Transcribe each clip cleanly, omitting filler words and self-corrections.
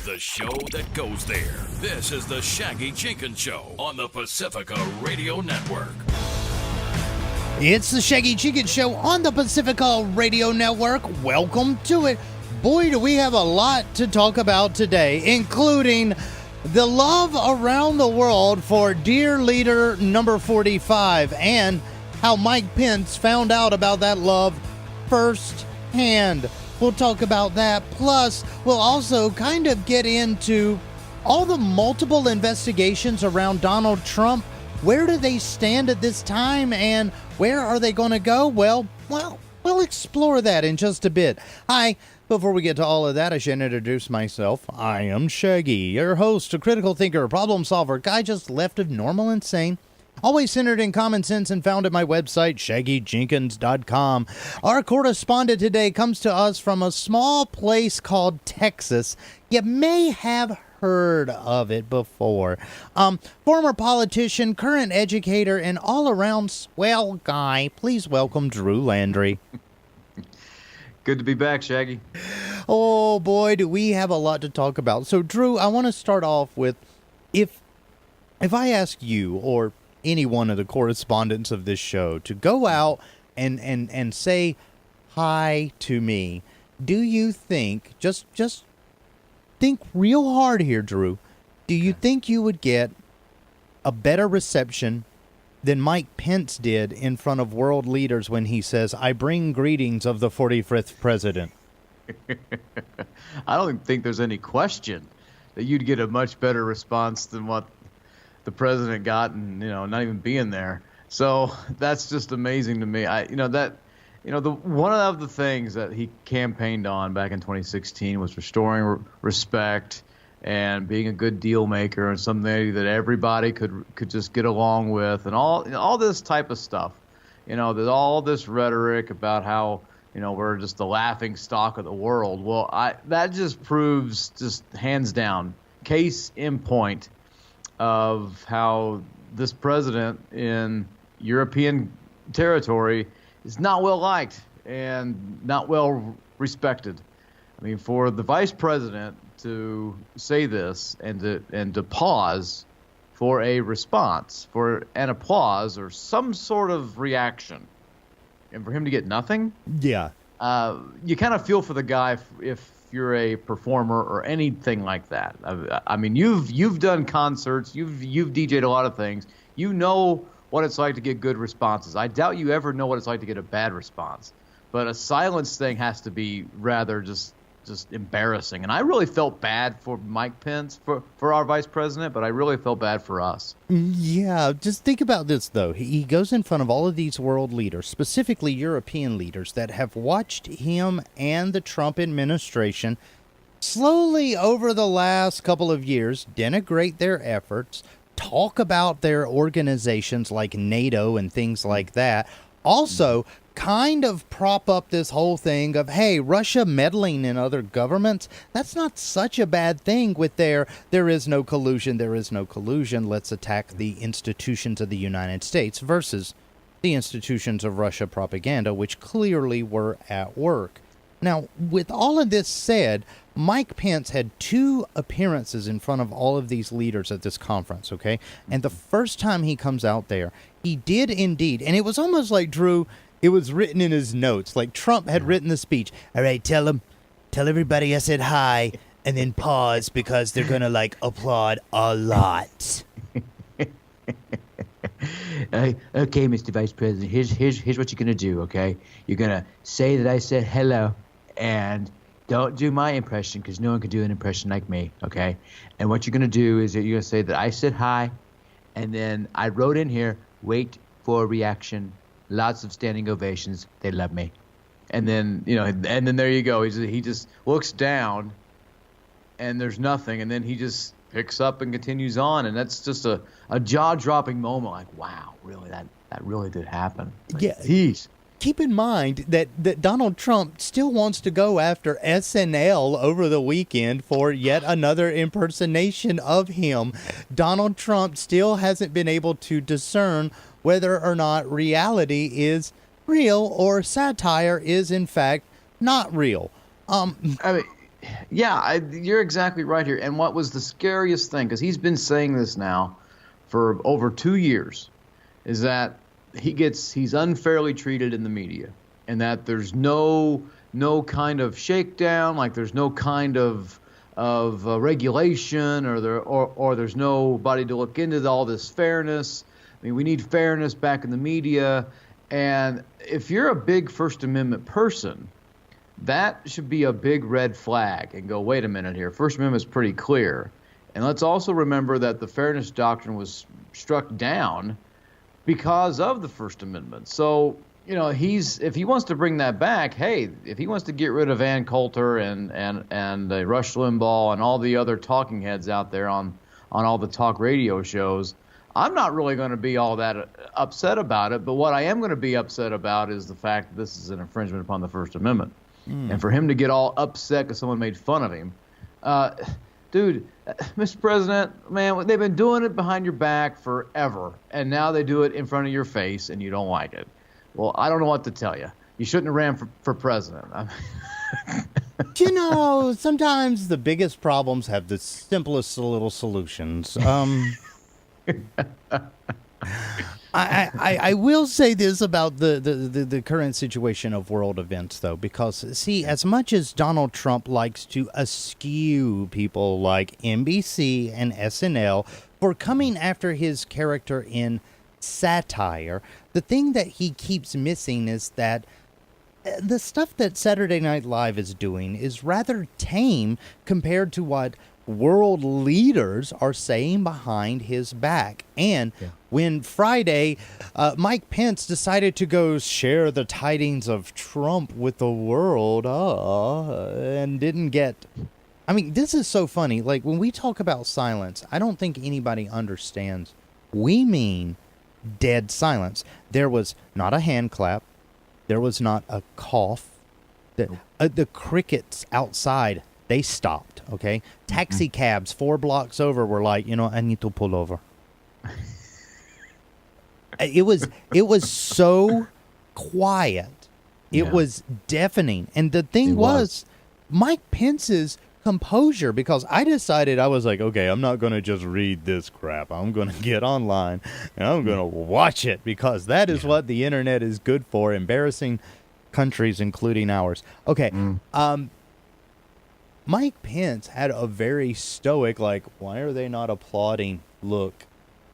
The show that goes there. This is the Shaggy Jenkins Show on the Pacifica Radio Network. It's the Shaggy Jenkins Show on the Pacifica Radio Network. Welcome to it. Boy, do we have a lot to talk about today, including the love around the world for dear leader number 45 and how Mike Pence found out about that love firsthand. We'll talk about that. Plus, we'll also kind of get into all the multiple investigations around Donald Trump. Where do they stand at this time, and where are they going to go? Well, we'll explore that in just a bit. Hi. Before we get to all of that, I should introduce myself. I am Shaggy, your host, a critical thinker, problem solver, guy just left of normal and sane. Always centered in common sense and found at my website, shaggyjenkins.com. Our correspondent today comes to us from a small place called Texas. You may have heard of it before. Former politician, current educator, and all-around swell guy. Please welcome Drew Landry. Good to be back, Shaggy. Oh, boy, do we have a lot to talk about. So, Drew, I want to start off with, if I ask you or any one of the correspondents of this show to go out and say hi to me, do you think, just think real hard here, Drew, do you think you would get a better reception than Mike Pence did in front of world leaders when he says, "I bring greetings of the 45th president"? I don't think there's any question that you'd get a much better response than what the president got, and not even being there. So that's just amazing to me. One of the things that he campaigned on back in 2016 was restoring respect and being a good deal maker and something that everybody could just get along with, and all this type of stuff. There's all this rhetoric about how we're just the laughing stock of the world. Well, that just proves, just hands down, case in point, of how this president in European territory is not well liked and not well respected. I mean, for the vice president to say this and to pause for a response, for an applause or some sort of reaction, and for him to get nothing, yeah, you kind of feel for the guy if you're a performer or anything like that. I mean, you've done concerts, you've DJ'd a lot of things. You know what it's like to get good responses. I doubt you ever know what it's like to get a bad response. But a silence thing has to be rather just embarrassing. And I really felt bad for Mike Pence, for our vice president, but I really felt bad for us. Yeah, just think about this, though. He goes in front of all of these world leaders, specifically European leaders, that have watched him and the Trump administration slowly over the last couple of years denigrate their efforts, talk about their organizations like NATO and things like that. Also, kind of prop up this whole thing of, hey, Russia meddling in other governments, that's not such a bad thing with there is no collusion, let's attack the institutions of the United States versus the institutions of Russia propaganda, which clearly were at work. Now, with all of this said, Mike Pence had 2 appearances in front of all of these leaders at this conference, okay? And the first time he comes out there, he did indeed, and it was almost like, Drew, it was written in his notes, like Trump had written the speech. All right, tell everybody I said hi, and then pause because they're going to, applaud a lot. Okay, Mr. Vice President, here's what you're going to do, okay? You're going to say that I said hello, and don't do my impression because no one can do an impression like me, okay? And what you're going to do is that you're going to say that I said hi, and then I wrote in here, wait for a reaction. Lots of standing ovations. They love me. And then, and then there you go. He just looks down and there's nothing. And then he just picks up and continues on. And that's just a jaw-dropping moment. Like, wow, really, that really did happen. Like, yeah. Geez. Keep in mind that Donald Trump still wants to go after SNL over the weekend for yet another impersonation of him. Donald Trump still hasn't been able to discern whether or not reality is real or satire is, in fact, not real. I mean, Yeah, you're exactly right here. And what was the scariest thing, because he's been saying this now for over 2 years, is that he's unfairly treated in the media, and that there's no kind of shakedown, like there's no kind of regulation, or there's nobody to look into all this fairness. I mean, we need fairness back in the media. And if you're a big First Amendment person, that should be a big red flag and go, wait a minute here. First Amendment is pretty clear. And let's also remember that the fairness doctrine was struck down because of the First Amendment. So, if he wants to bring that back, hey, if he wants to get rid of Ann Coulter and Rush Limbaugh and all the other talking heads out there on all the talk radio shows, I'm not really going to be all that upset about it. But what I am going to be upset about is the fact that this is an infringement upon the First Amendment. And for him to get all upset because someone made fun of him. Dude, Mr. President, man, they've been doing it behind your back forever, and now they do it in front of your face, and you don't like it. Well, I don't know what to tell you. You shouldn't have ran for president. Sometimes the biggest problems have the simplest little solutions. I will say this about the current situation of world events, though, because, see, as much as Donald Trump likes to eschew people like NBC and SNL for coming after his character in satire, the thing that he keeps missing is that the stuff that Saturday Night Live is doing is rather tame compared to what world leaders are saying behind his back. And when Friday, Mike Pence decided to go share the tidings of Trump with the world, and didn't get... I mean, this is so funny. Like, when we talk about silence, I don't think anybody understands. We mean dead silence. There was not a hand clap. There was not a cough. The crickets outside, they stopped, okay? Taxi cabs 4 blocks over were like, I need to pull over. It was so quiet. It was deafening. And the thing was Mike Pence's composure, because I decided, I was like, okay, I'm not going to just read this crap. I'm going to get online and I'm going to watch it, because that is what the internet is good for, embarrassing countries, including ours. Okay. Mike Pence had a very stoic, like, why are they not applauding look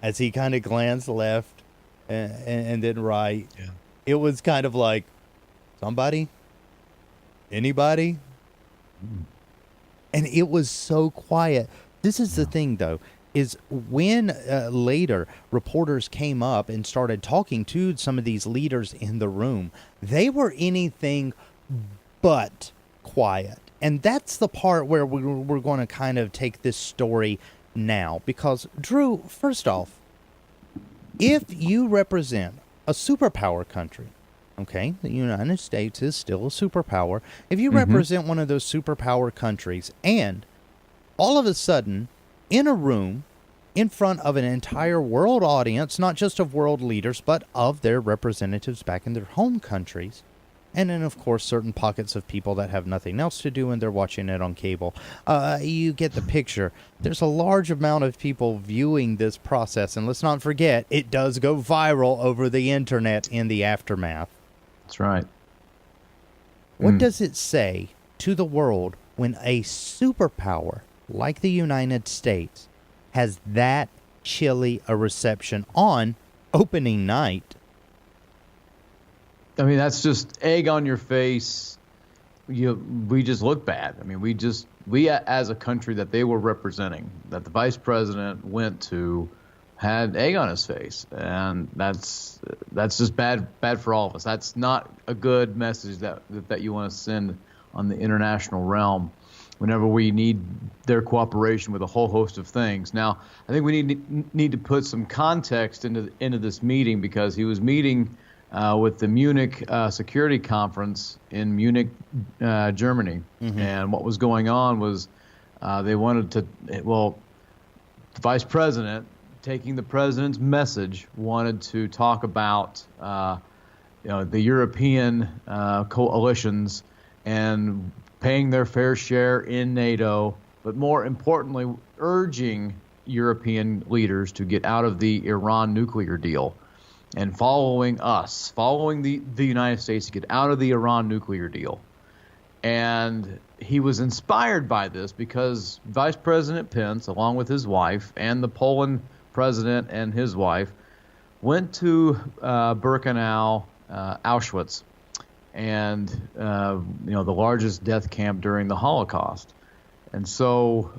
as he kind of glanced left and then right. Yeah. It was kind of like, somebody? Anybody? And it was so quiet. This is the thing, though, is when later reporters came up and started talking to some of these leaders in the room, they were anything but quiet. And that's the part where we're going to kind of take this story now. Because, Drew, first off, if you represent a superpower country, okay, the United States is still a superpower. If you represent one of those superpower countries, and all of a sudden, in a room, in front of an entire world audience, not just of world leaders, but of their representatives back in their home countries, and then, of course, certain pockets of people that have nothing else to do and they're watching it on cable, you get the picture. There's a large amount of people viewing this process, and let's not forget, it does go viral over the internet in the aftermath. That's right. What does it say to the world when a superpower like the United States has that chilly a reception on opening night? I mean, that's just egg on your face. We just look bad. I mean, we as a country that they were representing, that the vice president went to, had egg on his face, and that's just bad for all of us. That's not a good message that you want to send on the international realm whenever we need their cooperation with a whole host of things. Now, I think we need to put some context into this meeting, because he was meeting with the Munich Security Conference in Munich, Germany, and what was going on was they wanted to, the vice president, taking the president's message, wanted to talk about the European coalitions and paying their fair share in NATO, but more importantly, urging European leaders to get out of the Iran nuclear deal and following the United States to get out of the Iran nuclear deal. And he was inspired by this because Vice President Pence, along with his wife, and the Poland president and his wife, went to Birkenau, Auschwitz, and the largest death camp during the Holocaust. And so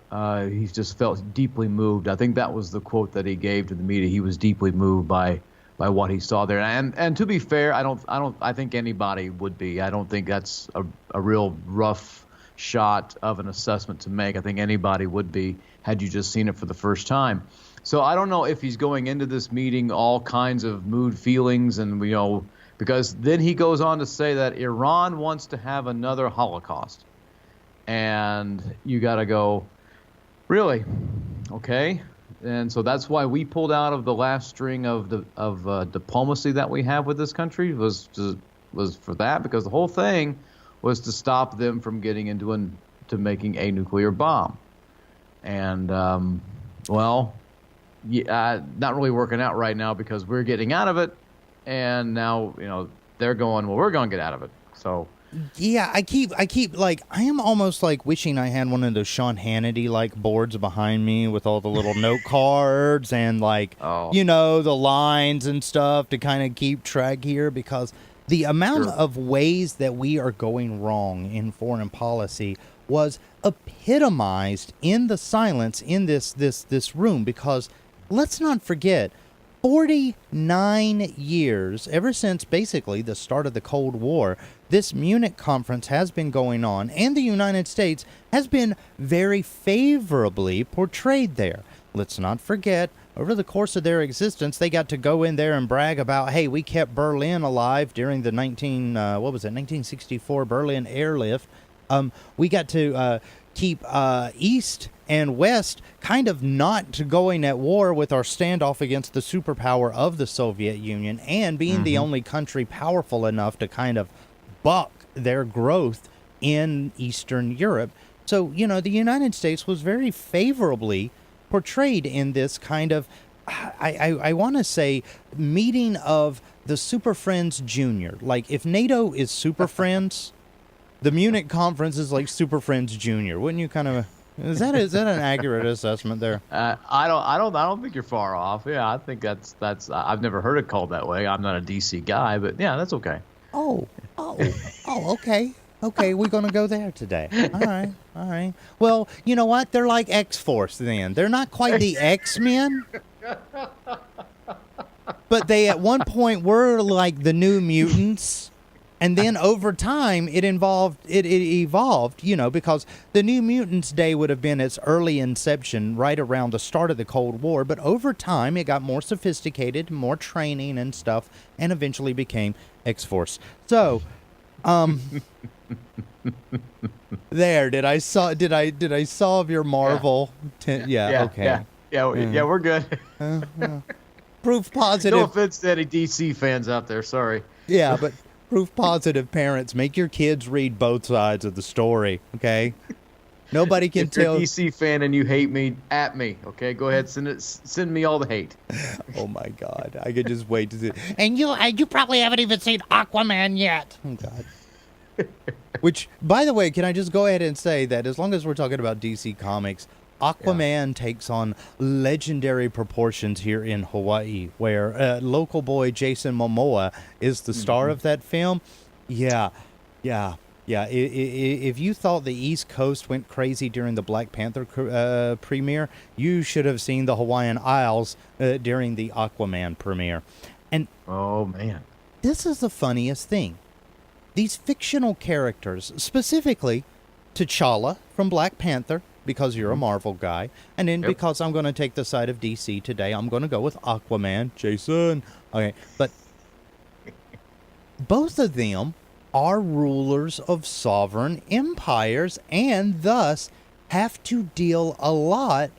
he just felt deeply moved. I think that was the quote that he gave to the media. He was deeply moved by what he saw there. And to be fair, I think anybody would be. I don't think that's a real rough shot of an assessment to make. I think anybody would be had you just seen it for the first time. So I don't know if he's going into this meeting all kinds of mood feelings and, because then he goes on to say that Iran wants to have another Holocaust. And you got to go, really? Okay. And so that's why we pulled out of the last string of diplomacy that we have with this country was for that, because the whole thing was to stop them from getting into making a nuclear bomb. And, not really working out right now because we're getting out of it. And now, they're going, well, we're going to get out of it. So. Yeah, I keep I am almost like wishing I had one of those Sean Hannity like boards behind me with all the little note cards and the lines and stuff to kind of keep track here, because the amount of ways that we are going wrong in foreign policy was epitomized in the silence in this room, because let's not forget 49 years, ever since basically the start of the Cold War, this Munich conference has been going on, and the United States has been very favorably portrayed there. Let's not forget, over the course of their existence, they got to go in there and brag about, hey, we kept Berlin alive during the 1964 Berlin airlift. We got to keep East and West kind of not going at war with our standoff against the superpower of the Soviet Union, and being the only country powerful enough to kind of buck their growth in Eastern Europe. So, the United States was very favorably portrayed in this kind of, I want to say, meeting of the Super Friends Junior. Like, if NATO is Super Friends, the Munich conference is like Super Friends Junior. Wouldn't you kind of... Is that an accurate assessment there? I don't think you're far off. Yeah, I think that's I've never heard it called that way. I'm not a DC guy, but yeah, that's okay. Oh, okay. Okay, we're going to go there today. All right. Well, you know what? They're like X-Force then. They're not quite the X-Men. But they at one point were like the New Mutants. And then over time, it evolved, because the New Mutants Day would have been its early inception right around the start of the Cold War. But over time, it got more sophisticated, more training and stuff, and eventually became X-Force. So, there, did I solve your Marvel? Yeah, okay. Yeah, we're good. Proof positive. No offense to any DC fans out there, sorry. Yeah, but... Proof positive parents, make your kids read both sides of the story, okay? Nobody can tell. If you're a DC fan and you hate me, at me, okay? Go ahead, send me all the hate. Oh my God, I could just wait to see. And you probably haven't even seen Aquaman yet. Oh God. Which, by the way, can I just go ahead and say that as long as we're talking about DC Comics, Aquaman takes on legendary proportions here in Hawaii, where local boy Jason Momoa is the star of that film. Yeah. If you thought the East Coast went crazy during the Black Panther premiere, you should have seen the Hawaiian Isles during the Aquaman premiere. And oh man, this is the funniest thing. These fictional characters, specifically T'Challa from Black Panther, because you're a Marvel guy, and then because I'm going to take the side of DC today, I'm going to go with Aquaman, Jason. Okay, but both of them are rulers of sovereign empires and thus have to deal a lot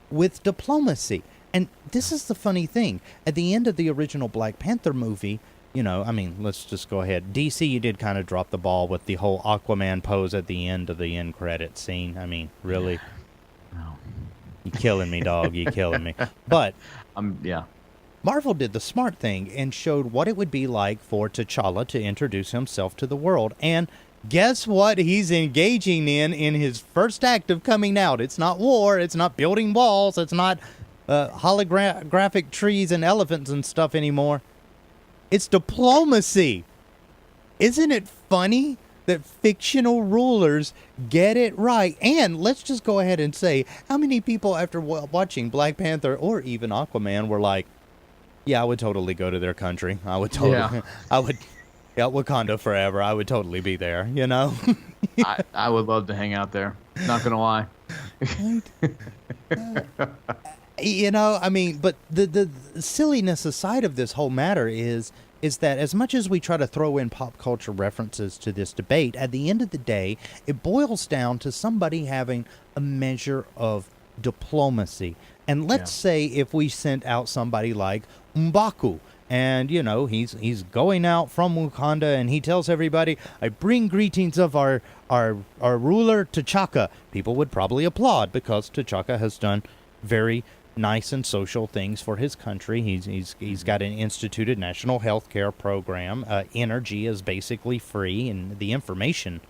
with diplomacy. And this is the funny thing. At the end of the original Black Panther movie, I mean, let's just go ahead. DC, you did kind of drop the ball with the whole Aquaman pose at the end of the end credit scene. I mean, really? No. You killing me, dog. You killing me. But yeah. Marvel did the smart thing and showed what it would be like for T'Challa to introduce himself to the world. And guess what he's engaging in his first act of coming out? It's not war. It's not building walls. It's not holographic trees and elephants and stuff anymore. It's diplomacy. Isn't it funny that fictional rulers get it right? And let's just go ahead and say, how many people after watching Black Panther or even Aquaman were like, yeah, I would totally go to their country. I would totally, Wakanda forever. I would totally be there, I would love to hang out there. Not going to lie. I mean, but the silliness aside of this whole matter is that as much as we try to throw in pop culture references to this debate, at the end of the day, it boils down to somebody having a measure of diplomacy. And let's say if we sent out somebody like M'Baku, and, he's going out from Wakanda, and he tells everybody, I bring greetings of our ruler, T'Chaka. People would probably applaud because T'Chaka has done very nice and social things for his country. He's got an instituted national health care program. Energy is basically free, and the information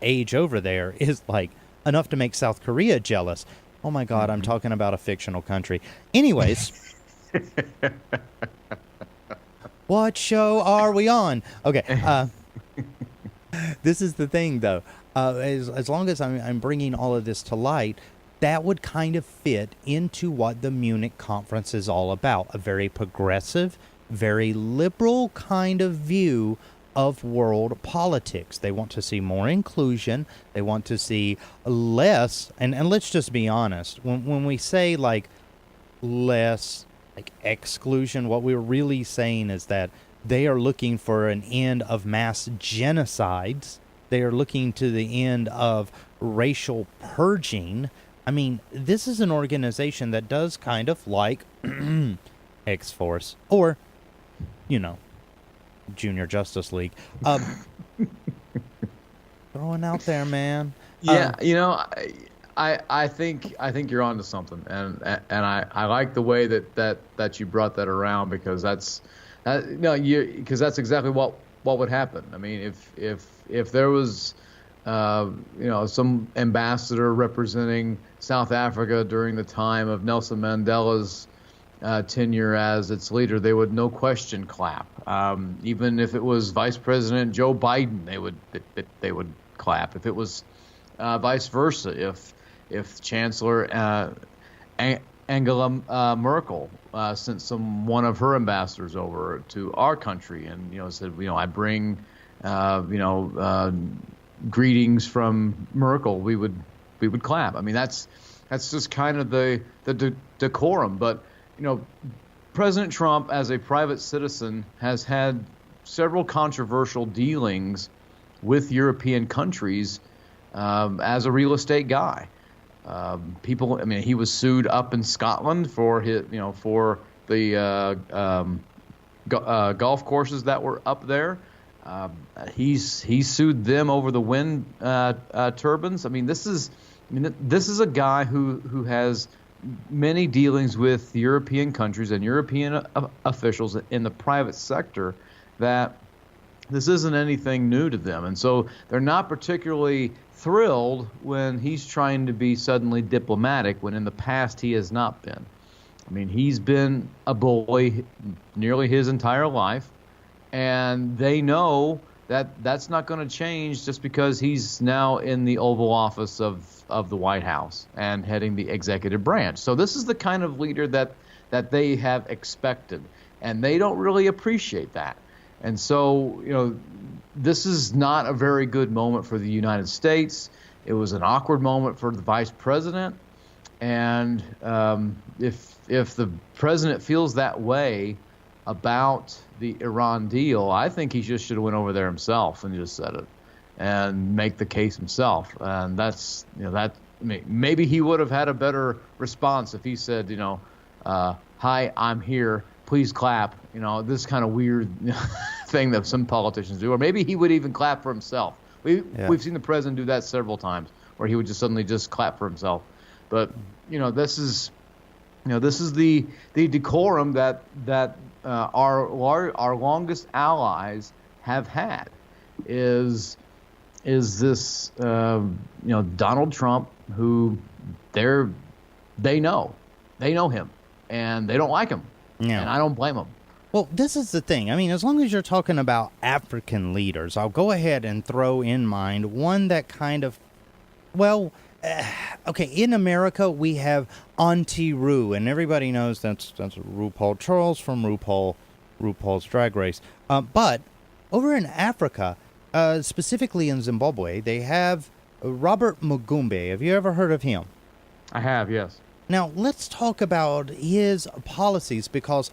age over there is like enough to make South Korea jealous. Oh my God, I'm talking about a fictional country. Anyways, what show are we on? Okay, this is the thing though. As long as I'm bringing all of this to light, that would kind of fit into what the Munich conference is all about. A very progressive, very liberal kind of view of world politics. They want to see more inclusion. They want to see less, and let's just be honest, when we say like less like exclusion, what we're really saying is that they are looking for an end of mass genocides. They are looking to the end of racial purging. I mean, this is an organization that does kind of like X-Force or, Junior Justice League. Throwing out there, man. Yeah, I think you're onto something, and I like the way that you brought that around because that's exactly what would happen. I mean, if there was some ambassador representing South Africa during the time of Nelson Mandela's tenure as its leader, they would no question clap. Even if it was Vice President Joe Biden, they would clap. If it was vice versa, if Chancellor Angela Merkel sent one of her ambassadors over to our country and said, I bring greetings from Merkel, we would clap. I mean, that's just kind of the decorum. But President Trump, as a private citizen, has had several controversial dealings with European countries as a real estate guy. He was sued up in Scotland for for the golf courses that were up there. He's sued them over the wind turbines. I mean, this is a guy who has many dealings with European countries and European officials in the private sector that this isn't anything new to them. And so they're not particularly thrilled when he's trying to be suddenly diplomatic when in the past he has not been. I mean, he's been a bully nearly his entire life, and they know that that's not going to change just because he's now in the Oval Office of the White House and heading the executive branch. So this is the kind of leader that they have expected, and they don't really appreciate that. And so, this is not a very good moment for the United States. It was an awkward moment for the vice president. And if the president feels that way about the Iran deal, I think he just should have went over there himself and just said it and make the case himself. And that's, maybe he would have had a better response if he said, hi, I'm here. Please clap. This kind of weird thing that some politicians do, or maybe he would even clap for himself. We've seen the president do that several times, where he would just suddenly just clap for himself. But this is the decorum that our longest allies have had is this Donald Trump, who they know him and they don't like him, and I don't blame them. Well, this is the thing. I mean, as long as you're talking about African leaders, I'll go ahead and throw in mind one that kind of, okay, in America, we have Auntie Roo, and everybody knows that's RuPaul Charles from RuPaul's Drag Race. But over in Africa, specifically in Zimbabwe, they have Robert Mugabe. Have you ever heard of him? I have, yes. Now, let's talk about his policies, because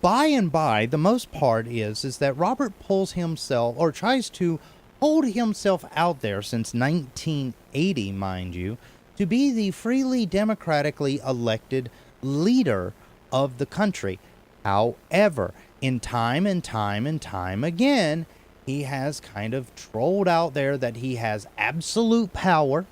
by and by, the most part is that Robert pulls himself, or tries to hold himself out there since 1980, mind you, to be the freely democratically elected leader of the country. However, in time and time again, he has kind of trolled out there that he has absolute power,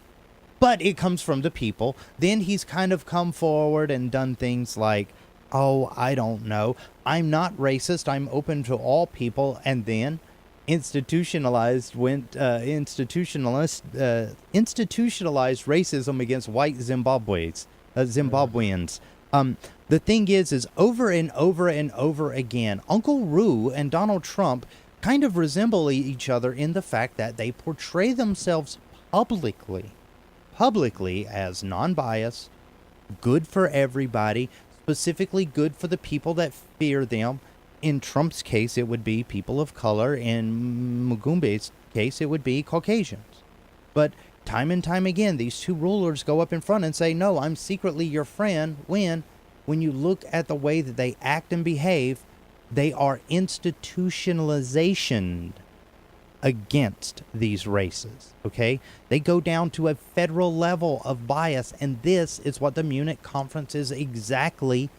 but it comes from the people. Then he's kind of come forward and done things like, oh, I don't know, I'm not racist, I'm open to all people, and then institutionalized racism against white Zimbabweans. The thing is over and over again, Uncle Roo and Donald Trump kind of resemble each other in the fact that they portray themselves publicly as non-biased, good for everybody, specifically good for the people that fear them. In Trump's case, it would be people of color. In Mugabe's case, it would be Caucasians. But time and time again, these two rulers go up in front and say, no, I'm secretly your friend, when you look at the way that they act and behave, they are institutionalization against these races, okay? They go down to a federal level of bias, and this is what the Munich conference is exactly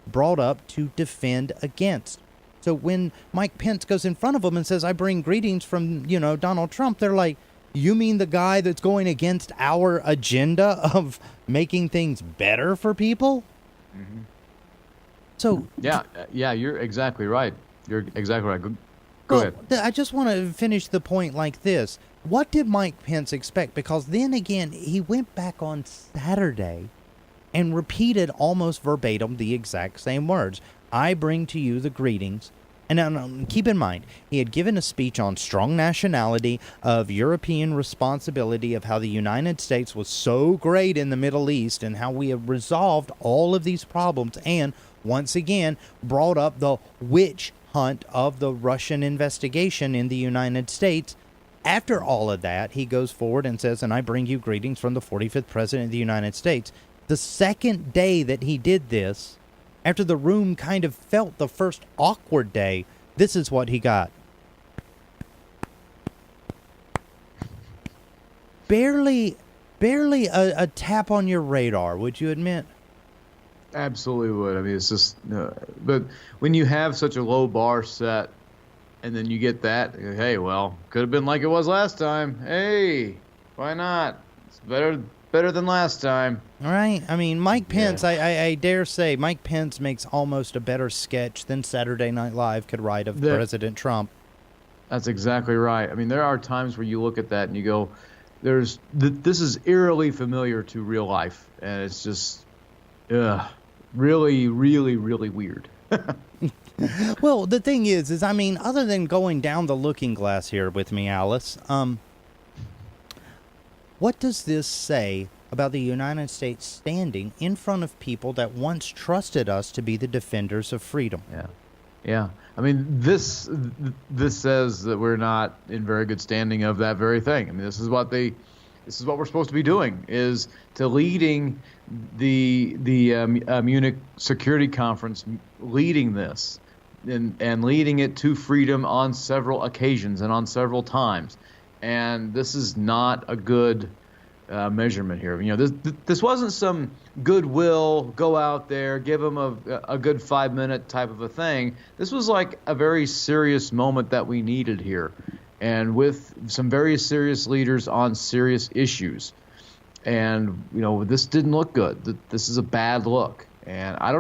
brought up to defend against. So when Mike Pence goes in front of them and says, I bring greetings from, Donald Trump, they're like, you mean the guy that's going against our agenda of making things better for people? Mm-hmm. So yeah, you're exactly right. You're exactly right. Go ahead. I just want to finish the point like this. What did Mike Pence expect? Because then again, he went back on Saturday and repeated almost verbatim the exact same words. I bring to you the greetings. And keep in mind, he had given a speech on strong nationality, of European responsibility, of how the United States was so great in the Middle East and how we have resolved all of these problems, and once again brought up the witch hunt of the Russian investigation in the United States. After all of that, he goes forward and says, and I bring you greetings from the 45th President of the United States. The second day that he did this, after the room kind of felt the first awkward day, this is what he got. Barely a tap on your radar, would you admit? Absolutely would. I mean, it's just, but when you have such a low bar set, and then you get that, hey, well, could have been like it was last time. Hey, why not? It's better than last time. All right. I mean, Mike Pence, I dare say, Mike Pence makes almost a better sketch than Saturday Night Live could write of President Trump. That's exactly right. I mean, there are times where you look at that and you go, this is eerily familiar to real life, and it's just, really, really, really weird. Well, the thing is I mean, other than going down the looking glass here with me, Alice, what does this say about the United States standing in front of people that once trusted us to be the defenders of freedom? Yeah. I mean, this says that we're not in very good standing of that very thing. I mean, this is what we're supposed to be doing, is to leading the Munich Security Conference, leading this and leading it to freedom on several occasions and on several times. And this is not a good measurement here. This wasn't some goodwill, go out there, give them a good 5-minute type of a thing. This was like a very serious moment that we needed here, and with some very serious leaders on serious issues. And this didn't look good. This is a bad look, and I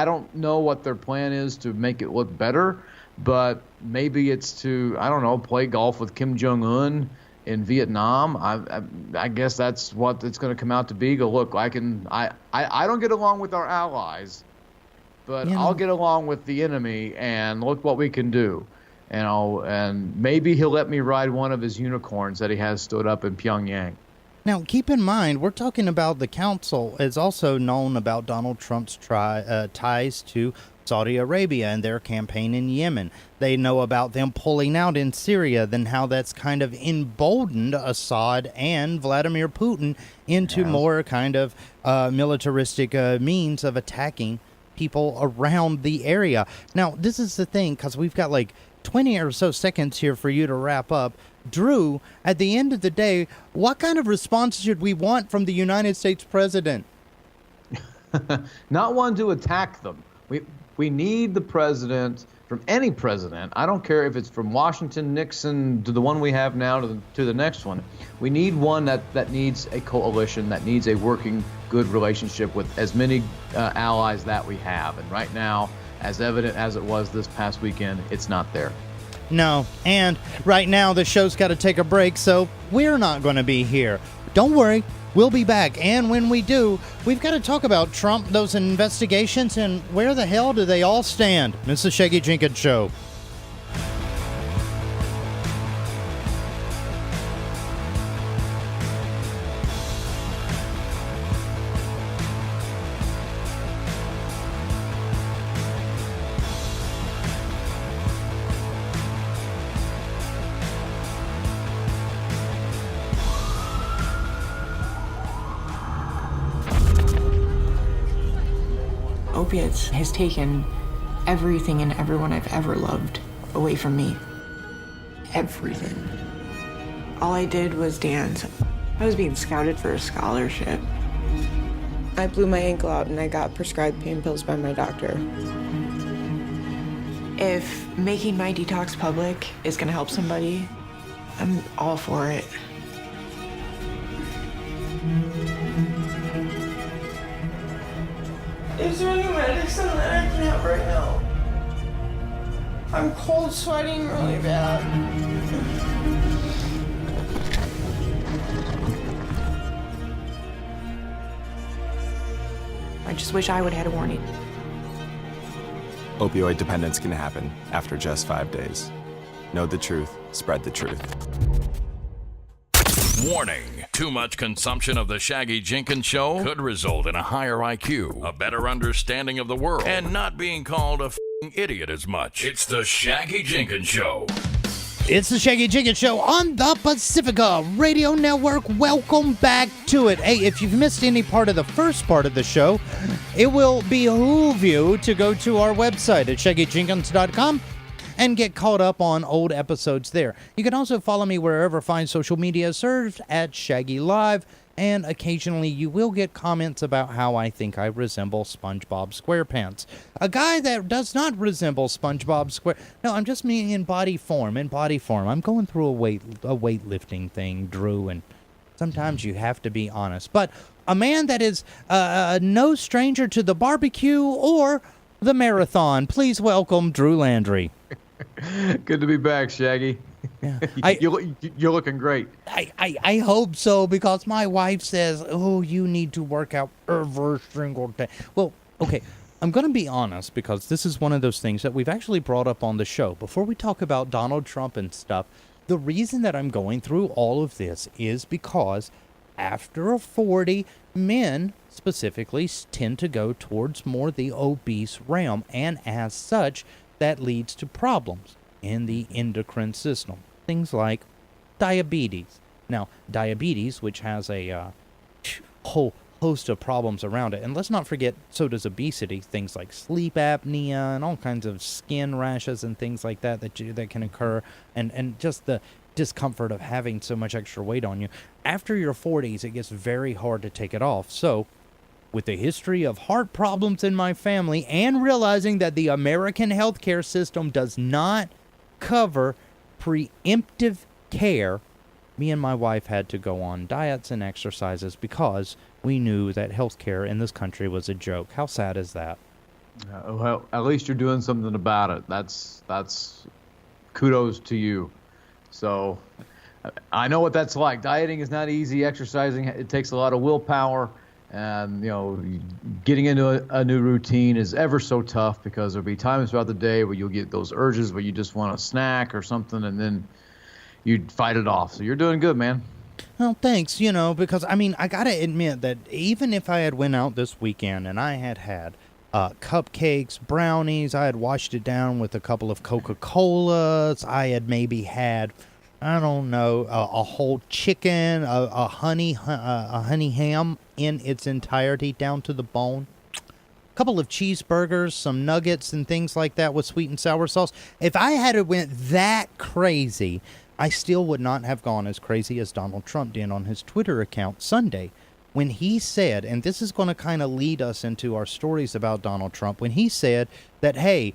don't know what their plan is to make it look better, but maybe it's to play golf with Kim Jong-un in Vietnam. I guess that's what it's going to come out to be. Go, look, I don't get along with our allies, but I'll get along with the enemy, and look what we can do. And maybe he'll let me ride one of his unicorns that he has stood up in Pyongyang. Now, keep in mind, we're talking about the council is also known about Donald Trump's ties to Saudi Arabia and their campaign in Yemen. They know about them pulling out in Syria, then how that's kind of emboldened Assad and Vladimir Putin into more kind of militaristic means of attacking people around the area. Now, this is the thing, because we've got like 20 or so seconds here for you to wrap up. Drew, at the end of the day, what kind of response should we want from the United States president? Not one to attack them. We need the president, from any president. I don't care if it's from Washington, Nixon, to the one we have now, to the next one. We need one that needs a coalition, that needs a working, good relationship with as many allies that we have. And right now, as evident as it was this past weekend, it's not there. No, and right now the show's got to take a break, so we're not going to be here. Don't worry, we'll be back, and when we do, we've got to talk about Trump, those investigations, and where the hell do they all stand? It's the Shaggy Jenkins Show. Opiates has taken everything and everyone I've ever loved away from me. Everything. All I did was dance. I was being scouted for a scholarship. I blew my ankle out and I got prescribed pain pills by my doctor. If making my detox public is gonna help somebody, I'm all for it. Is there any medicine that I can have right now? I'm cold sweating really bad. I just wish I would have had a warning. Opioid dependence can happen after just 5 days. Know the truth, spread the truth. Warning. Too much consumption of the Shaggy Jenkins Show could result in a higher IQ, a better understanding of the world, and not being called a f***ing idiot as much. It's the Shaggy Jenkins Show. It's the Shaggy Jenkins Show on the Pacifica Radio Network. Welcome back to it. Hey, if you've missed any part of the first part of the show, it will behoove you to go to our website at shaggyjenkins.com and get caught up on old episodes there. You can also follow me wherever fine social media is served at Shaggy Live, and occasionally you will get comments about how I think I resemble SpongeBob SquarePants. A guy that does not resemble SpongeBob No, I'm just meaning in body form. I'm going through a weightlifting thing, Drew, and sometimes you have to be honest. But a man that is no stranger to the barbecue or the marathon. Please welcome Drew Landry. Good to be back, Shaggy. Yeah. You're looking great. I hope so, because my wife says, oh, you need to work out every single day. Well, okay, I'm going to be honest, because this is one of those things that we've actually brought up on the show. Before we talk about Donald Trump and stuff, the reason that I'm going through all of this is because after a 40, men specifically tend to go towards more the obese realm, and as such, that leads to problems in the endocrine system. Things like diabetes. Now, diabetes, which has a whole host of problems around it, and let's not forget, so does obesity. Things like sleep apnea and all kinds of skin rashes and things like that that can occur, and just the discomfort of having so much extra weight on you. After your 40s, it gets very hard to take it off. So, with the history of heart problems in my family and realizing that the American healthcare system does not cover preemptive care, me and my wife had to go on diets and exercises because we knew that healthcare in this country was a joke. How sad is that? Well, at least you're doing something about it. That's kudos to you. So I know what that's like. Dieting is not easy. Exercising, it takes a lot of willpower. And, getting into a new routine is ever so tough because there'll be times throughout the day where you'll get those urges where you just want a snack or something, and then you fight it off. So you're doing good, man. Well, thanks, because, I got to admit that even if I had went out this weekend and I had cupcakes, brownies, I had washed it down with a couple of Coca-Colas, I had maybe had, I don't know, a whole chicken, a honey ham in its entirety down to the bone, a couple of cheeseburgers, some nuggets and things like that with sweet and sour sauce. If I had went that crazy, I still would not have gone as crazy as Donald Trump did on his Twitter account Sunday, when he said, and this is going to kind of lead us into our stories about Donald Trump, when he said that, hey,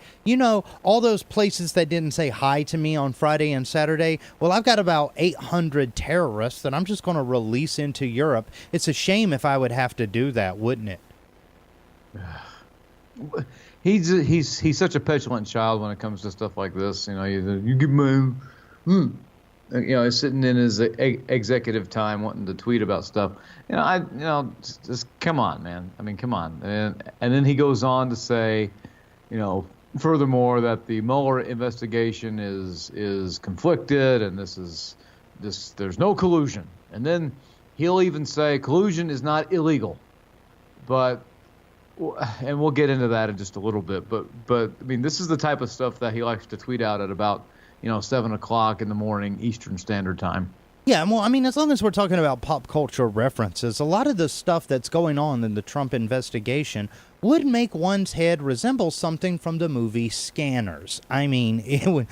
all those places that didn't say hi to me on Friday and Saturday, well, I've got about 800 terrorists that I'm just going to release into Europe. It's a shame if I would have to do that, wouldn't it? He's such a petulant child when it comes to stuff like this. You give me, he's sitting in his executive time wanting to tweet about stuff. Just come on, man. Come on. And then he goes on to say, furthermore, that the Mueller investigation is conflicted and there's no collusion. And then he'll even say collusion is not illegal. And we'll get into that in just a little bit. But this is the type of stuff that he likes to tweet out at about 7 o'clock in the morning Eastern Standard Time. Yeah, well, as long as we're talking about pop culture references, a lot of the stuff that's going on in the Trump investigation would make one's head resemble something from the movie Scanners. It would,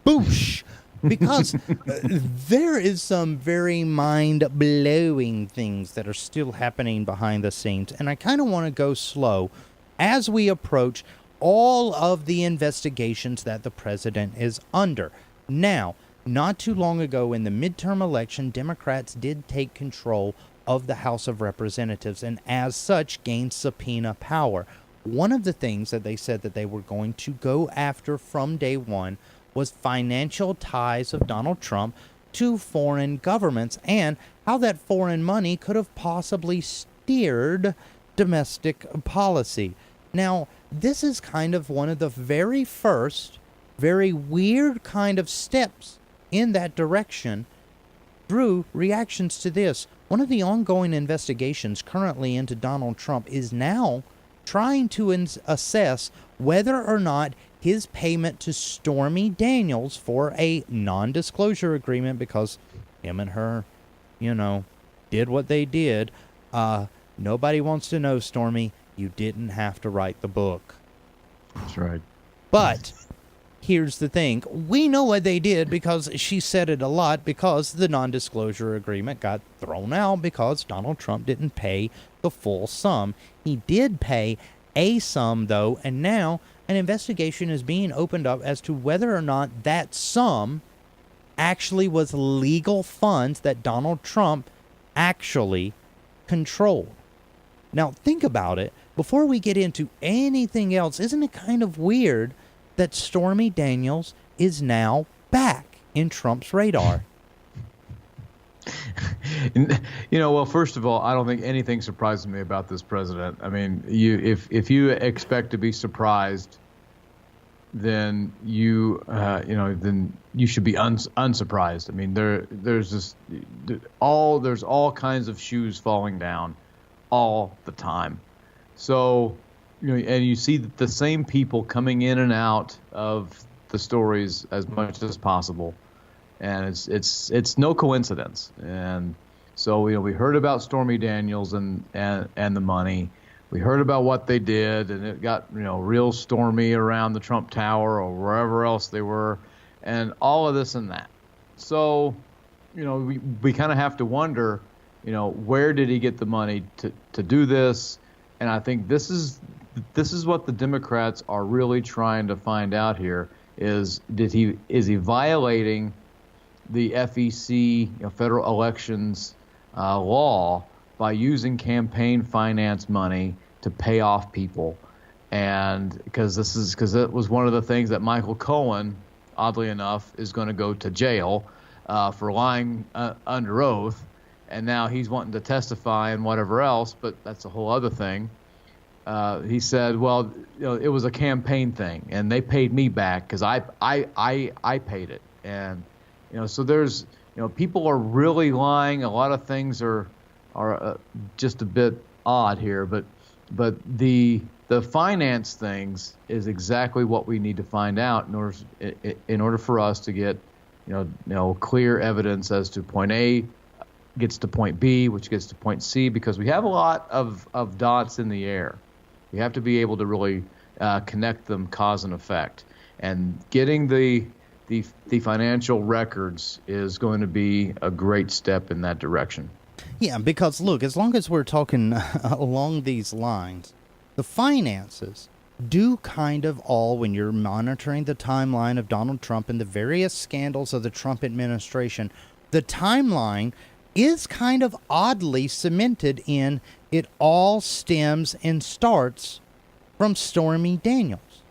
boosh, because there is some very mind-blowing things that are still happening behind the scenes, and I kind of want to go slow as we approach all of the investigations that the president is under. Now, not too long ago in the midterm election, Democrats did take control of the House of Representatives and as such gained subpoena power. One of the things that they said that they were going to go after from day one was financial ties of Donald Trump to foreign governments and how that foreign money could have possibly steered domestic policy. Now, this is kind of one of the very first, very weird kind of steps in that direction through reactions to this. One of the ongoing investigations currently into Donald Trump is now trying to assess whether or not his payment to Stormy Daniels for a non-disclosure agreement, because him and her, did what they did. Nobody wants to know, Stormy, you didn't have to write the book. That's right. But here's the thing. We know what they did because she said it a lot, because the non-disclosure agreement got thrown out because Donald Trump didn't pay the full sum. He did pay a sum, though, and now an investigation is being opened up as to whether or not that sum actually was legal funds that Donald Trump actually controlled. Now, think about it. Before we get into anything else, isn't it kind of weird that Stormy Daniels is now back in Trump's radar? Well, first of all, I don't think anything surprises me about this president. If you expect to be surprised, then then you should be unsurprised. There's all kinds of shoes falling down all the time. So, and you see the same people coming in and out of the stories as much as possible, and it's no coincidence. And so we heard about Stormy Daniels and the money. We heard about what they did, and it got real stormy around the Trump Tower or wherever else they were. and all of this and that. So, we kind of have to wonder, where did he get the money to do this? And I think this is what the Democrats are really trying to find out here is he violating the FEC, federal elections law, by using campaign finance money to pay off people. And because it was one of the things that Michael Cohen, oddly enough, is going to go to jail for lying under oath, and now he's wanting to testify and whatever else, but that's a whole other thing. He said, well, it was a campaign thing, and they paid me back because I paid it. And so there's people are really lying. A lot of things are just a bit odd here, but the finance things is exactly what we need to find out in order for us to get clear evidence as to point A gets to point B, which gets to point C, because we have a lot of dots in the air. We have to be able to really connect them, cause and effect, and getting the financial records is going to be a great step in that direction. Yeah, because look, as long as we're talking along these lines, the finances do kind of all, when you're monitoring the timeline of Donald Trump and the various scandals of the Trump administration, the timeline is kind of oddly cemented in it all stems and starts from Stormy Daniels.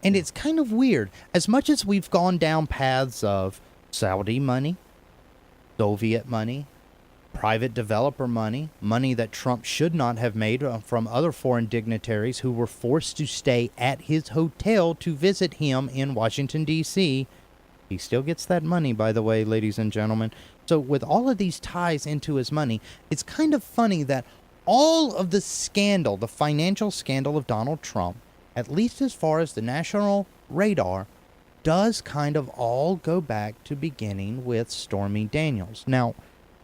And it's kind of weird. As much as we've gone down paths of Saudi money, Soviet money, private developer money, money that Trump should not have made from other foreign dignitaries who were forced to stay at his hotel to visit him in Washington, D.C. He still gets that money, by the way, ladies and gentlemen. So with all of these ties into his money, it's kind of funny that all of the scandal, the financial scandal of Donald Trump, at least as far as the national radar, does kind of all go back to beginning with Stormy Daniels. Now,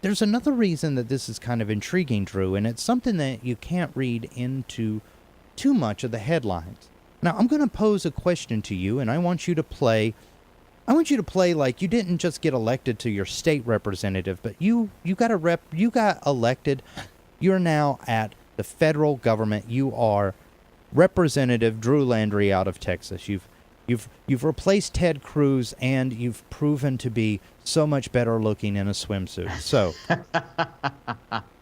there's another reason that this is kind of intriguing, Drew, and it's something that you can't read into too much of the headlines. Now, I'm going to pose a question to you, and I want you to play like you didn't just get elected to your state representative, but you got elected. You're now at the federal government. You are Representative Drew Landry out of Texas. You've replaced Ted Cruz, and you've proven to be so much better looking in a swimsuit. So,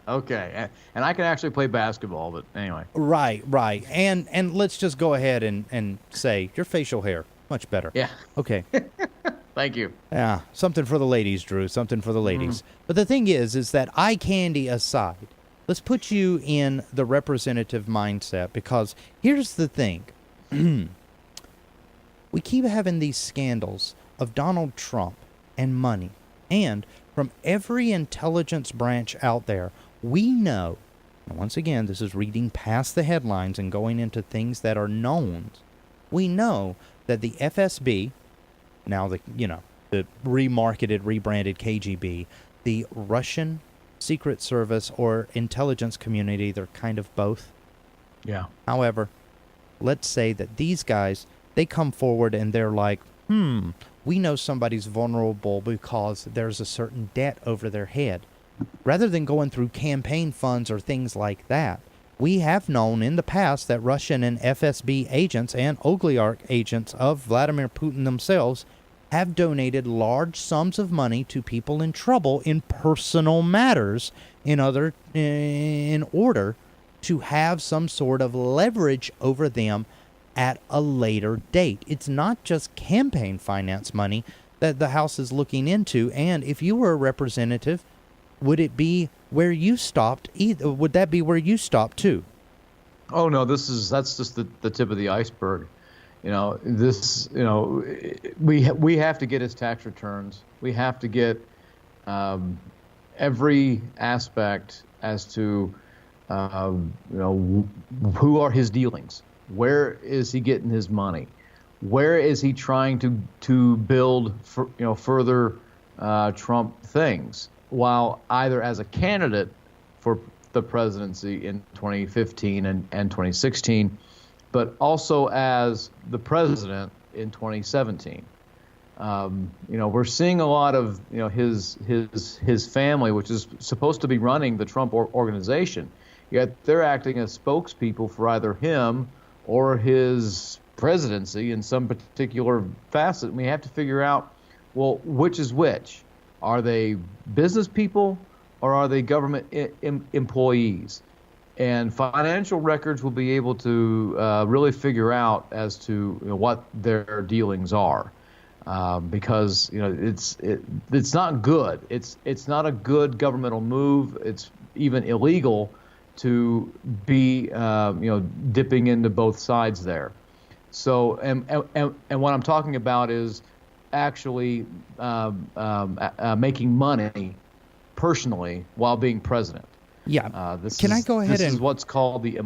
okay, and I can actually play basketball, but anyway. Right, and let's just go ahead and say your facial hair much better. Yeah. Okay. Thank you. Yeah, something for the ladies, Drew. Something for the ladies. But the thing is that eye candy aside, let's put you in the representative mindset, because here's the thing. We keep having these scandals of Donald Trump and money. And from every intelligence branch out there, we know, and once again, this is reading past the headlines and going into things that are known. We know that the FSB, now the remarketed, rebranded KGB, the Russian Secret Service or intelligence community, they're kind of both. Yeah. However, let's say that these guys, they come forward and they're like, we know somebody's vulnerable because there's a certain debt over their head. Rather than going through campaign funds or things like that, we have known in the past that Russian and FSB agents and oligarch agents of Vladimir Putin themselves have donated large sums of money to people in trouble in personal matters in order to have some sort of leverage over them at a later date. It's not just campaign finance money that the House is looking into. And if you were a representative, would it be where you stopped? Would that be where you stopped too? Oh no, that's just the tip of the iceberg. We have to get his tax returns. We have to get every aspect as to who are his dealings. Where is he getting his money? Where is he trying to build further Trump things, while either as a candidate for the presidency in 2015 and 2016, but also as the president in 2017. We're seeing a lot of his family, which is supposed to be running the Trump organization, yet they're acting as spokespeople for either him or his presidency in some particular facet. And we have to figure out, well, which is which? Are they business people or are they government employees? And financial records will be able to really figure out as to what their dealings are, because it's not good. It's not a good governmental move. It's even illegal to be dipping into both sides there. So and what I'm talking about is actually making money personally while being president. Yeah. This is what's called the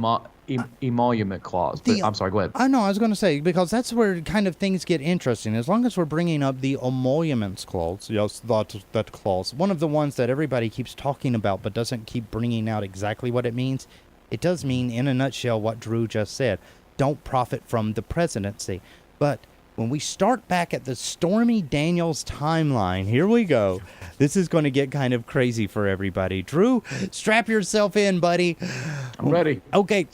emolument clause. I'm sorry, go ahead. I know, I was going to say, because that's where kind of things get interesting. As long as we're bringing up the emoluments clause, yes, that clause, one of the ones that everybody keeps talking about but doesn't keep bringing out exactly what it means, it does mean, in a nutshell, what Drew just said. Don't profit from the presidency. But when we start back at the Stormy Daniels timeline, here we go. This is going to get kind of crazy for everybody. Drew, strap yourself in, buddy. I'm ready. Okay.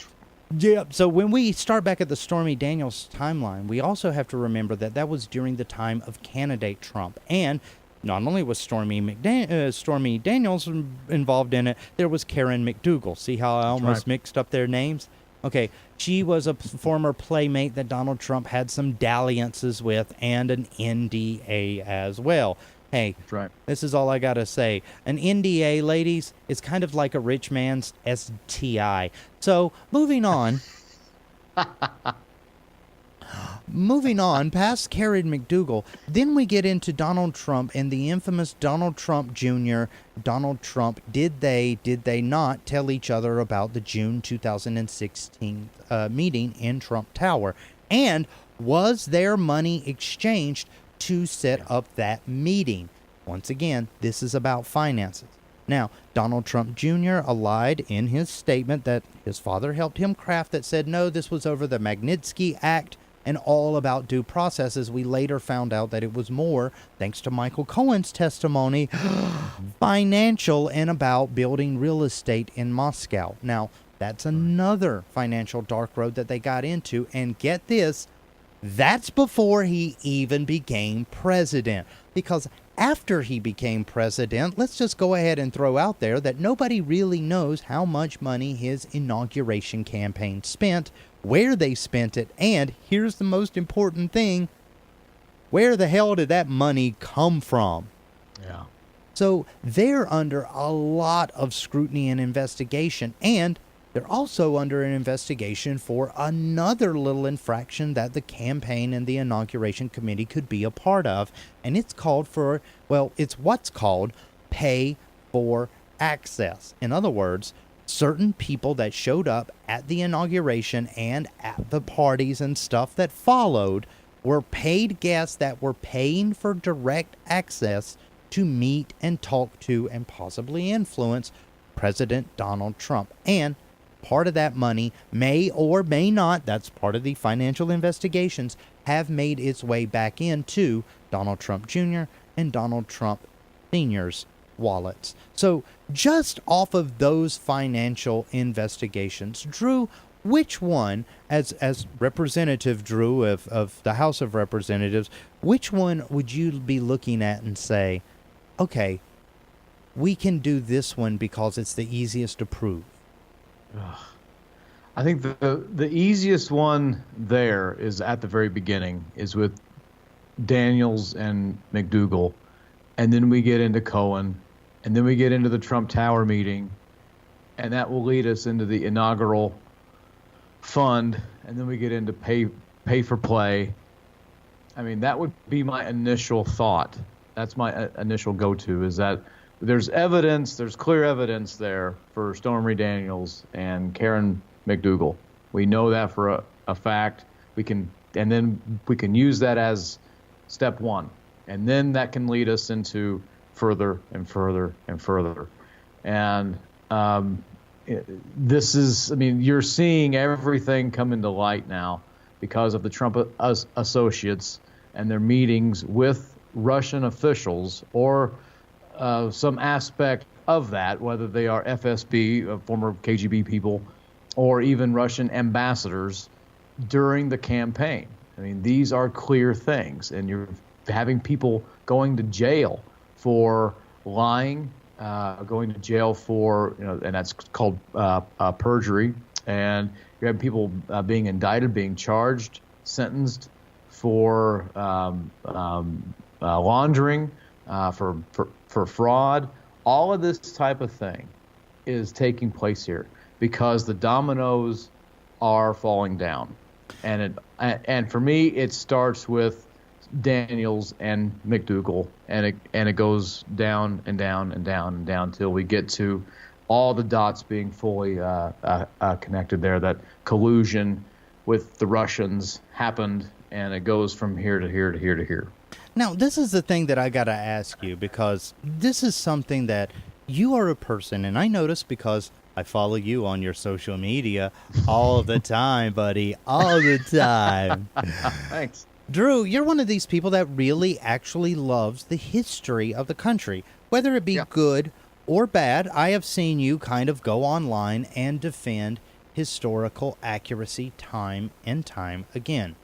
Yeah. So when we start back at the Stormy Daniels timeline, we also have to remember that was during the time of candidate Trump. And not only was Stormy Daniels involved in it, there was Karen McDougal. See how I almost mixed up their names? Okay, she was a former playmate that Donald Trump had some dalliances with, and an NDA as well. Hey, that's right. This is all I got to say. An NDA, ladies, is kind of like a rich man's STI. So, moving on. Moving on, past Karen McDougal, then we get into Donald Trump and the infamous Donald Trump Jr. Donald Trump, did they not tell each other about the June 2016 meeting in Trump Tower? And was their money exchanged to set up that meeting? Once again, this is about finances. Now, Donald Trump Jr. lied in his statement that his father helped him craft that said, no, this was over the Magnitsky Act and all about due process, as we later found out that it was more, thanks to Michael Cohen's testimony, financial and about building real estate in Moscow. Now, that's another financial dark road that they got into, and get this, that's before he even became president. Because after he became president, let's just go ahead and throw out there that nobody really knows how much money his inauguration campaign spent, where they spent it, and here's the most important thing, where the hell did that money come from? Yeah. So they're under a lot of scrutiny and investigation, and they're also under an investigation for another little infraction that the campaign and the inauguration committee could be a part of, and it's what's called pay for access. In other words, certain people that showed up at the inauguration and at the parties and stuff that followed were paid guests that were paying for direct access to meet and talk to and possibly influence President Donald Trump. And part of that money may or may not, that's part of the financial investigations, have made its way back into Donald Trump Jr. and Donald Trump Sr.'s wallets. So just off of those financial investigations, Drew, which one, as Representative Drew of the House of Representatives, which one would you be looking at and say, okay, we can do this one because it's the easiest to prove? I think the easiest one there is at the very beginning, is with Daniels and McDougal, and then we get into Cohen, and then we get into the Trump Tower meeting, and that will lead us into the inaugural fund, and then we get into pay for play. I mean, that would be my initial thought. That's my initial go-to, is that there's clear evidence there for Stormy Daniels and Karen McDougal. We know that for a fact. And then we can use that as step one. And then that can lead us into further and further and further. And you're seeing everything come into light now because of the Trump associates and their meetings with Russian officials or some aspect of that, whether they are FSB, former KGB people, or even Russian ambassadors during the campaign. I mean, these are clear things, and you're having people going to jail for lying, going to jail for, and that's called perjury, and you have people being indicted, being charged, sentenced for laundering, for fraud. All of this type of thing is taking place here because the dominoes are falling down. And for me, it starts with Daniels and McDougal, and it goes down and down and down and down till we get to all the dots being fully connected there. That collusion with the Russians happened, and it goes from here to here to here to here. Now, this is the thing that I got to ask you, because this is something that you are a person, and I notice because I follow you on your social media all the time, buddy, all the time. Thanks. Drew, you're one of these people that really actually loves the history of the country, whether it be good or bad. I have seen you kind of go online and defend historical accuracy time and time again.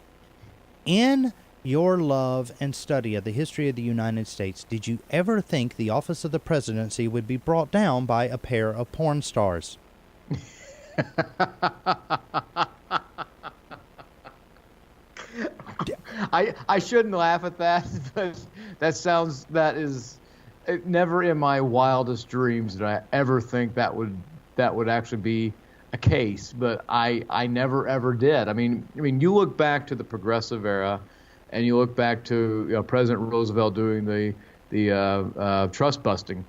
In your love and study of the history of the United States, did you ever think the office of the presidency would be brought down by a pair of porn stars? I shouldn't laugh at that, but that is never in my wildest dreams did I ever think that would actually be a case, but I never ever did. I mean, you look back to the progressive era, and you look back to President Roosevelt doing the trust busting,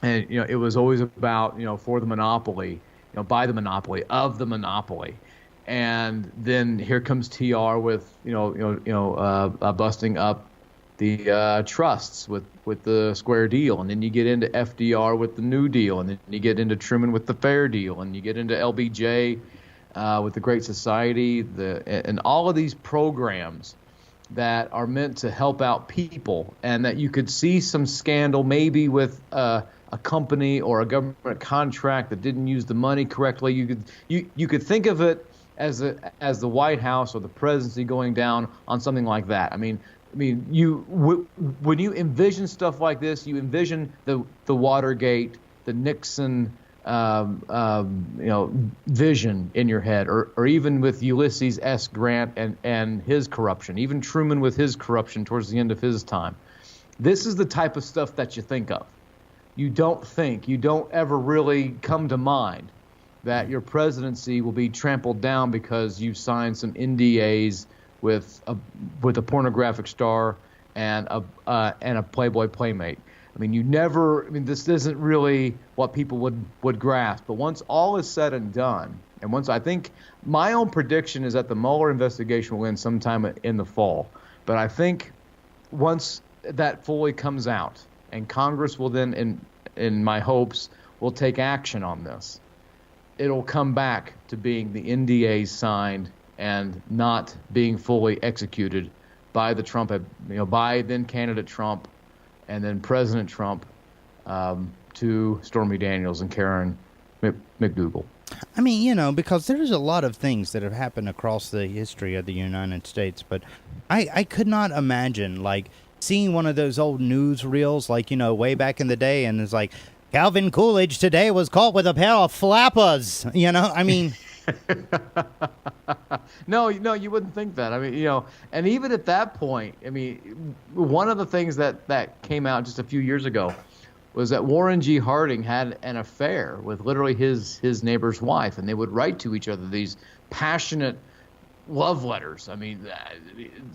and it was always about for the monopoly, by the monopoly of the monopoly, and then here comes TR with busting up the trusts with the Square Deal, and then you get into FDR with the New Deal, and then you get into Truman with the Fair Deal, and you get into LBJ with the Great Society, and all of these programs that are meant to help out people, and that you could see some scandal maybe with a company or a government contract that didn't use the money correctly. You could think of it as the White House or the presidency going down on something like that. I mean, when you envision stuff like this, you envision the Watergate, the Nixon vision in your head, or even with Ulysses S. Grant and his corruption, even Truman with his corruption towards the end of his time. This is the type of stuff that you think of. You don't ever really come to mind that your presidency will be trampled down because you signed some NDAs with a pornographic star and a Playboy playmate. I mean, this isn't really what people would grasp. But once all is said and done, and once I think my own prediction is that the Mueller investigation will end sometime in the fall. But I think once that fully comes out, and Congress will then, in my hopes, will take action on this, it'll come back to being the NDAs signed and not being fully executed by the Trump, by then candidate Trump, and then President Trump, to Stormy Daniels and Karen McDougal. I mean, because there's a lot of things that have happened across the history of the United States, but I could not imagine, seeing one of those old news reels, way back in the day, and it's like, Calvin Coolidge today was caught with a pair of flappers, I mean... No, you wouldn't think that. I mean, and even at that point, one of the things that came out just a few years ago was that Warren G. Harding had an affair with literally his neighbor's wife, and they would write to each other these passionate love letters. I mean,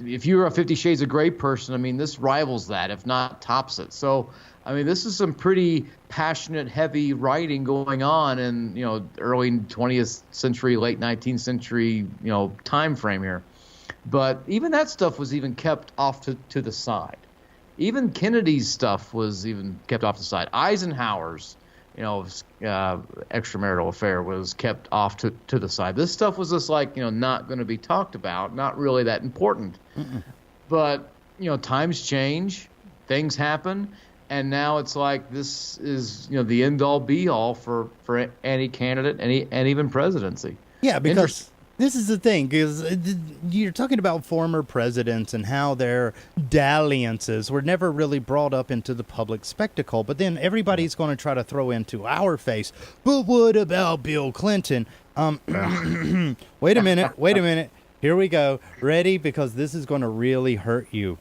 if you're a 50 Shades of Grey person, this rivals that, if not tops it. So, this is some pretty passionate, heavy writing going on in, early 20th century, late 19th century, time frame here. But even that stuff was even kept off to the side. Even Kennedy's stuff was even kept off the side. Eisenhower's, extramarital affair was kept off to the side. This stuff was just not going to be talked about, not really that important. Mm-mm. But, times change, things happen, and now it's like this is, the end-all, be-all for any candidate, and even presidency. Yeah, because this is the thing, because you're talking about former presidents and how their dalliances were never really brought up into the public spectacle, but then everybody's going to try to throw into our face, but what about Bill Clinton? Wait a minute. Here we go. Ready? Because this is going to really hurt you.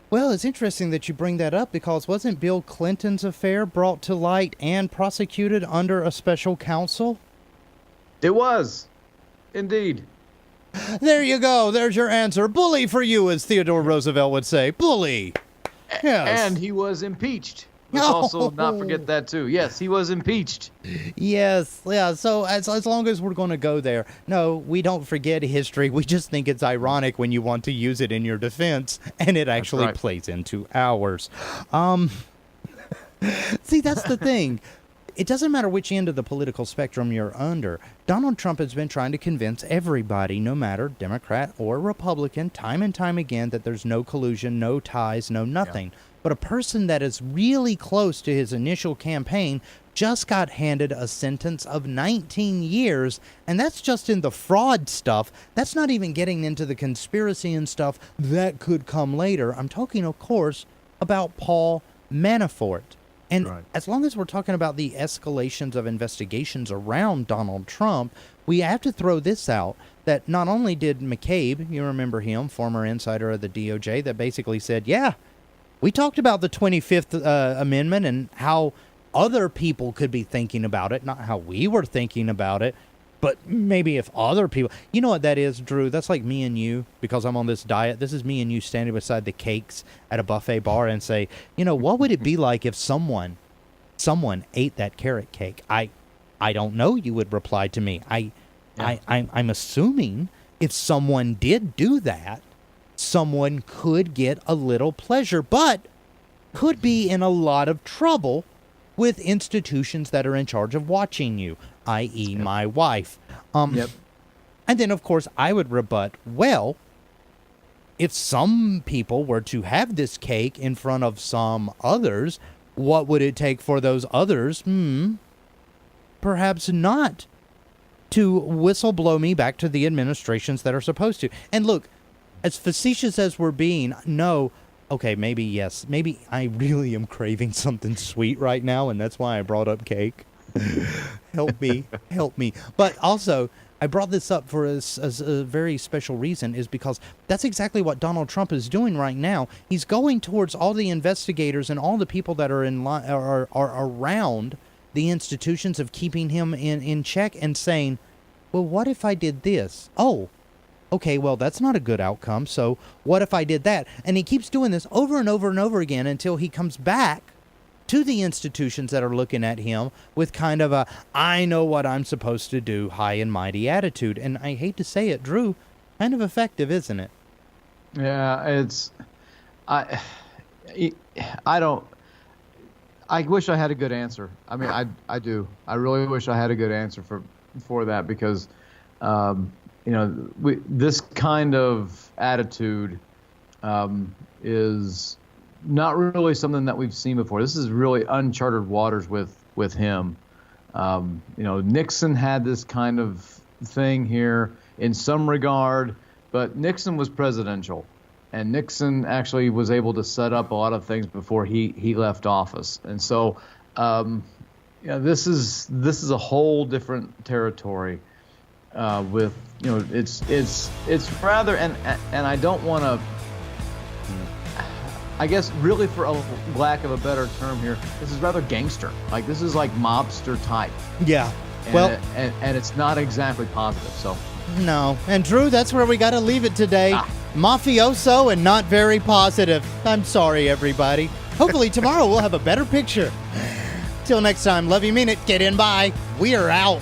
Well, it's interesting that you bring that up, because wasn't Bill Clinton's affair brought to light and prosecuted under a special counsel? It was, indeed. There you go. There's your answer. Bully for you, as Theodore Roosevelt would say. Bully. Yes. And he was impeached. Let's also not forget that, too. Yes, he was impeached. Yes. Yeah. So as long as we're going to go there, no, we don't forget history. We just think it's ironic when you want to use it in your defense, and it actually plays into ours. See, that's the thing. It doesn't matter which end of the political spectrum you're under. Donald Trump has been trying to convince everybody, no matter Democrat or Republican, time and time again, that there's no collusion, no ties, no nothing. Yeah. But a person that is really close to his initial campaign just got handed a sentence of 19 years, and that's just in the fraud stuff. That's not even getting into the conspiracy and stuff that could come later. I'm talking, of course, about Paul Manafort. And as long as we're talking about the escalations of investigations around Donald Trump, we have to throw this out, that not only did McCabe, you remember him, former insider of the DOJ, that basically said, yeah, we talked about the 25th Amendment and how other people could be thinking about it, not how we were thinking about it, but maybe if other people... You know what that is, Drew? That's like me and you, because I'm on this diet. This is me and you standing beside the cakes at a buffet bar and say, what would it be like if someone ate that carrot cake? I don't know, you would reply to me. I'm assuming if someone did do that, someone could get a little pleasure, but could be in a lot of trouble with institutions that are in charge of watching you, i.e. my wife. And then, of course, I would rebut, well, if some people were to have this cake in front of some others, what would it take for those others, perhaps not, to whistle-blow me back to the administrations that are supposed to? And look, as facetious as we're being, no, okay, maybe yes. Maybe I really am craving something sweet right now, and that's why I brought up cake. Help me. But also, I brought this up for a very special reason, is because that's exactly what Donald Trump is doing right now. He's going towards all the investigators and all the people that are are around the institutions of keeping him in check and saying, well, what if I did this? Oh, okay, well, that's not a good outcome, so what if I did that? And he keeps doing this over and over and over again until he comes back to the institutions that are looking at him with kind of a, I know what I'm supposed to do, high and mighty attitude. And I hate to say it, Drew, kind of effective, isn't it? Yeah, I wish I had a good answer. I mean, I do. I really wish I had a good answer for that, because this kind of attitude is not really something that we've seen before. This is really uncharted waters with him. Nixon had this kind of thing here in some regard, but Nixon was presidential, and Nixon actually was able to set up a lot of things before he left office. And so, this is a whole different territory. With it's rather, and I don't want to, I guess, really, for a lack of a better term here, this is rather gangster. Like, this is like mobster type. Yeah. And it's not exactly positive. So no. And Drew, that's where we got to leave it today. Mafioso and not very positive. I'm sorry, everybody. Hopefully tomorrow we'll have a better picture. Till next time, love you, mean it. Get in, bye. We are out.